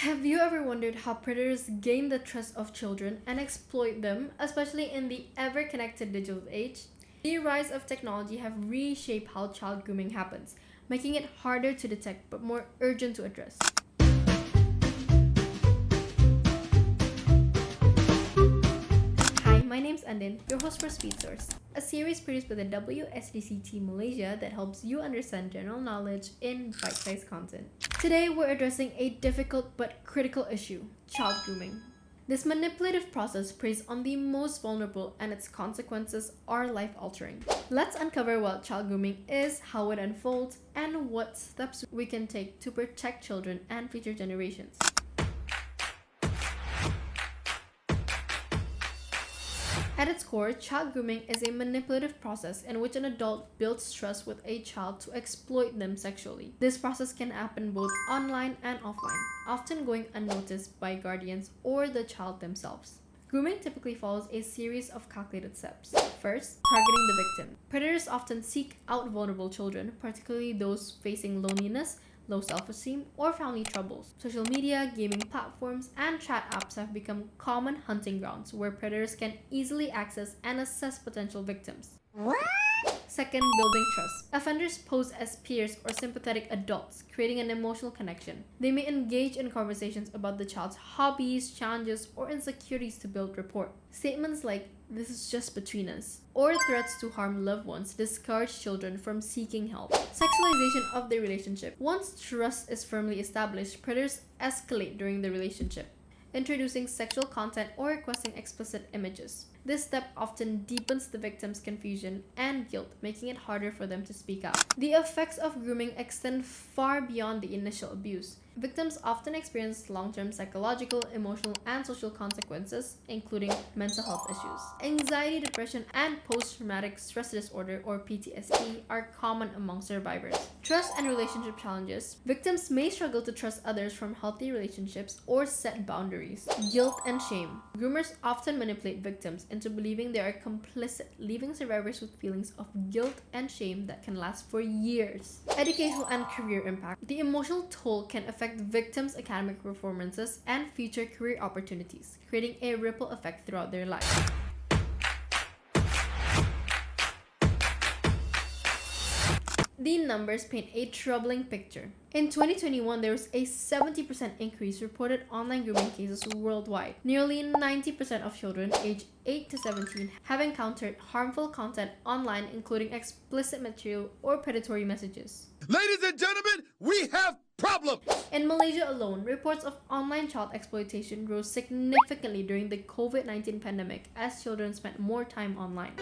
Have you ever wondered how predators gain the trust of children and exploit them, especially in the ever-connected digital age? The rise of technology have reshaped how child grooming happens, making it harder to detect but more urgent to address. Hi, my name's Andin, your host for Speed Source, a series produced by the WSDC Team Malaysia that helps you understand general knowledge in bite-sized content. Today, we're addressing a difficult but critical issue: child grooming. This manipulative process preys on the most vulnerable, and its consequences are life-altering. Let's uncover what child grooming is, how it unfolds, and what steps we can take to protect children and future generations. At its core, child grooming is a manipulative process in which an adult builds trust with a child to exploit them sexually. This process can happen both online and offline, often going unnoticed by guardians or the child themselves. Grooming typically follows a series of calculated steps. First, targeting the victim. Predators often seek out vulnerable children, particularly those facing loneliness, low self-esteem, or family troubles. Social media, gaming platforms, and chat apps have become common hunting grounds where predators can easily access and assess potential victims. What? Second, building trust. Offenders pose as peers or sympathetic adults, creating an emotional connection. They may engage in conversations about the child's hobbies, challenges, or insecurities to build rapport. Statements like, "This is just between us," or threats to harm loved ones discourage children from seeking help. Sexualization of the relationship. Once trust is firmly established, predators escalate during the relationship, introducing sexual content or requesting explicit images. This step often deepens the victim's confusion and guilt, making it harder for them to speak out. The effects of grooming extend far beyond the initial abuse. Victims often experience long-term psychological, emotional, and social consequences, including mental health issues. Anxiety, depression, and post-traumatic stress disorder, or PTSD, are common among survivors. Trust and relationship challenges. Victims may struggle to trust others from healthy relationships or set boundaries. Guilt and shame. Groomers often manipulate victims into believing they are complicit, leaving survivors with feelings of guilt and shame that can last for years. Educational and career impact. The emotional toll can affect victims' academic performances and future career opportunities, creating a ripple effect throughout their lives. The numbers paint a troubling picture. In 2021, there was a 70% increase reported online grooming cases worldwide. Nearly 90% of children aged 8 to 17 have encountered harmful content online, including explicit material or predatory messages. Ladies and gentlemen, we have problems! In Malaysia alone, reports of online child exploitation rose significantly during the COVID-19 pandemic as children spent more time online.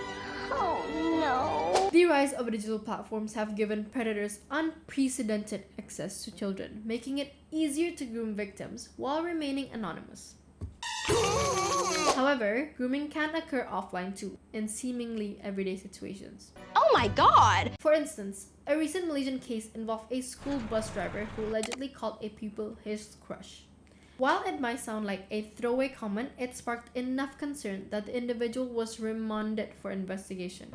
Oh no. The rise of digital platforms have given predators unprecedented access to children, making it easier to groom victims while remaining anonymous. However, grooming can occur offline too, in seemingly everyday situations. Oh my god! For instance, a recent Malaysian case involved a school bus driver who allegedly called a pupil his crush. While it might sound like a throwaway comment, it sparked enough concern that the individual was remanded for investigation.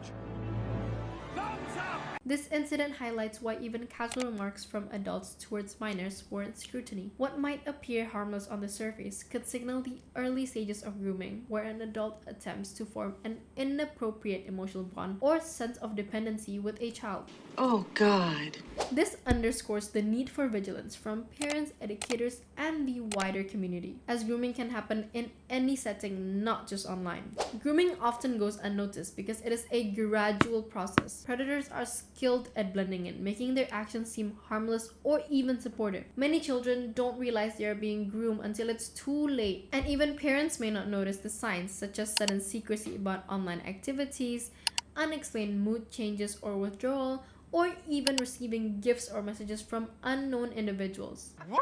This incident highlights why even casual remarks from adults towards minors warrant scrutiny. What might appear harmless on the surface could signal the early stages of grooming, where an adult attempts to form an inappropriate emotional bond or sense of dependency with a child. Oh God. This underscores the need for vigilance from parents, educators, and the wider community, as grooming can happen in any setting, not just online. Grooming often goes unnoticed because it is a gradual process. Predators are skilled at blending in, making their actions seem harmless or even supportive. Many children don't realize they are being groomed until it's too late, and even parents may not notice the signs, such as sudden secrecy about online activities, unexplained mood changes or withdrawal, or even receiving gifts or messages from unknown individuals. What?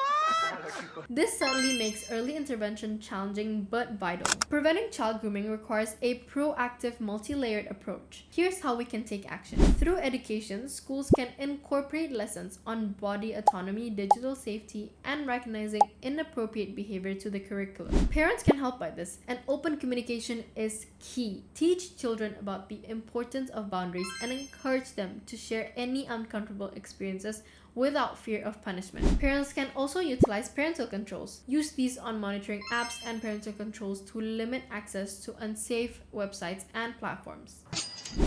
This certainly makes early intervention challenging but vital. Preventing child grooming requires a proactive, multi-layered approach. Here's how we can take action. Through education, schools can incorporate lessons on body autonomy, digital safety, and recognizing inappropriate behavior to the curriculum. Parents can help by this, and open communication is key. Teach children about the importance of boundaries and encourage them to share any uncomfortable experiences without fear of punishment. Parents can also utilize parental controls. Use these on monitoring apps and parental controls to limit access to unsafe websites and platforms.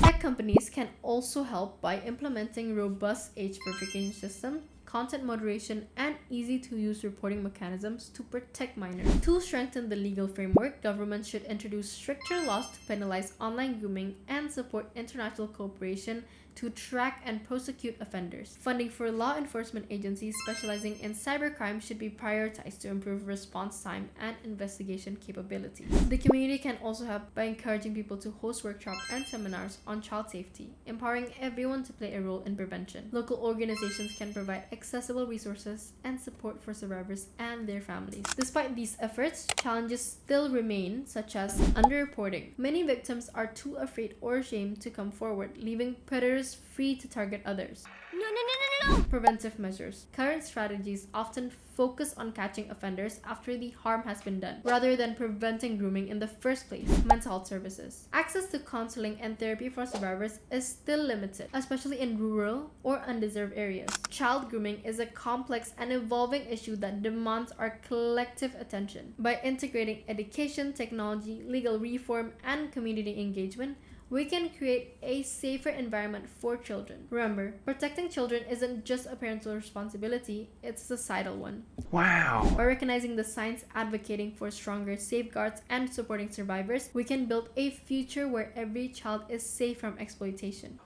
Tech companies can also help by implementing robust age verification systems, content moderation, and easy-to-use reporting mechanisms to protect minors. To strengthen the legal framework, governments should introduce stricter laws to penalize online grooming and support international cooperation to track and prosecute offenders. Funding for law enforcement agencies specializing in cybercrime should be prioritized to improve response time and investigation capabilities. The community can also help by encouraging people to host workshops and seminars on child safety, empowering everyone to play a role in prevention. Local organizations can provide accessible resources and support for survivors and their families. Despite these efforts, challenges still remain, such as underreporting. Many victims are too afraid or ashamed to come forward, leaving predators free to target others. No. Preventive measures. Current strategies often focus on catching offenders after the harm has been done, rather than preventing grooming in the first place. Mental health services. Access to counseling and therapy for survivors is still limited, especially in rural or undeserved areas. Child grooming is a complex and evolving issue that demands our collective attention. By integrating education, technology, legal reform, and community engagement, we can create a safer environment for children. Remember, protecting children isn't just a parental responsibility, it's a societal one. Wow. By recognizing the signs, advocating for stronger safeguards, and supporting survivors, we can build a future where every child is safe from exploitation.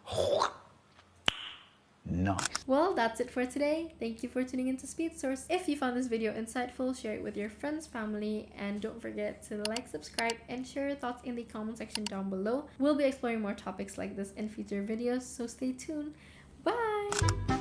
Nice. Well, that's it for today. Thank you for tuning into Speed Source. If you found this video insightful, share it with your friends, family, and don't forget to like, subscribe, and share your thoughts in the comment section down below. We'll be exploring more topics like this in future videos, so stay tuned. Bye!